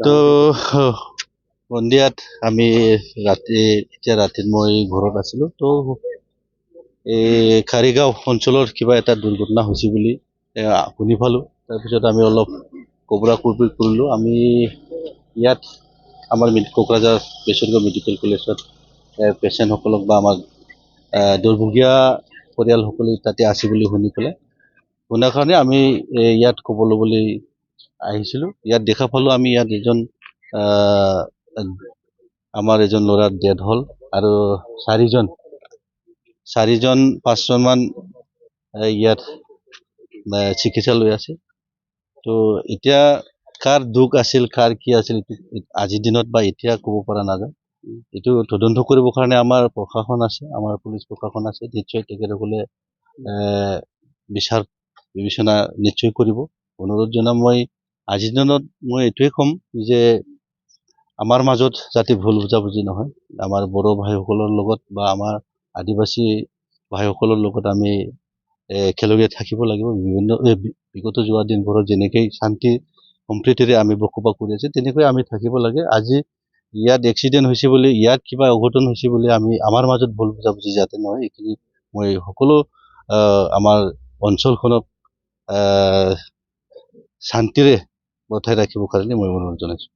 তো সন্ধিয়াত আমি এতিয়া ৰাতি মই ঘৰত আছিলো। তো এই কাৰিগাঁও অঞ্চলৰ কিবা এটা দুৰ্ঘটনা হৈছে বুলি শুনি পালো। তাৰপিছত আমি অলপ কবৰা কৰিলো। আমি ইয়াত আমাৰ কোকৰাঝাৰ বেচৰকাৰী মেডিকেল কলেজত পেচেণ্টসকলক বা আমাৰ দুৰ্ভগীয়া পৰিয়ালসকলে তাতে আছে বুলি শুনি পেলাই শুনাৰ কাৰণে আমি ইয়াত খবৰ ল'বলৈ আহিছিলোঁ। ইয়াত দেখা পালোঁ আমি ইয়াত এজন আমাৰ এজন ল'ৰাৰ ডেথ হ'ল আৰু পাঁচজনমান ইয়াত চিকিৎসা লৈ আছে। তো এতিয়া কাৰ দুখ আছিল, কাৰ কি আছিল, আজিৰ দিনত বা এতিয়া ক'ব পৰা নাযায়। এইটো তদন্ত কৰিবৰ কাৰণে আমাৰ প্ৰশাসন আছে, আমাৰ পুলিচ প্ৰশাসন আছে। নিশ্চয় তেখেতসকলে বিচাৰ বিবেচনা নিশ্চয় কৰিব। অনুৰোধ জনাম মই আজিৰ দিনত মই এইটোৱে ক'ম যে আমাৰ মাজত যাতে ভুল বুজাবুজি নহয়। আমাৰ বড়ো ভাইসকলৰ লগত বা আমাৰ আদিবাসী ভাইসকলৰ লগত আমি একেলগে থাকিব লাগিব। বিগত যোৱা দিনবোৰত যেনেকৈ শান্তি সম্প্ৰীতিৰে আমি বসবাস কৰি আছো, তেনেকৈ আমি থাকিব লাগে। আজি ইয়াত এক্সিডেণ্ট হৈছে বুলি, ইয়াত কিবা অঘটন হৈছে বুলি আমাৰ মাজত ভুল বুজাবুজি যাতে নহয়, এইখিনি মই সকলো আমাৰ অঞ্চলখনক শান্তিৰে বজাই ৰাখিবৰ কাৰণে মই অনুৰোধ জনাইছোঁ।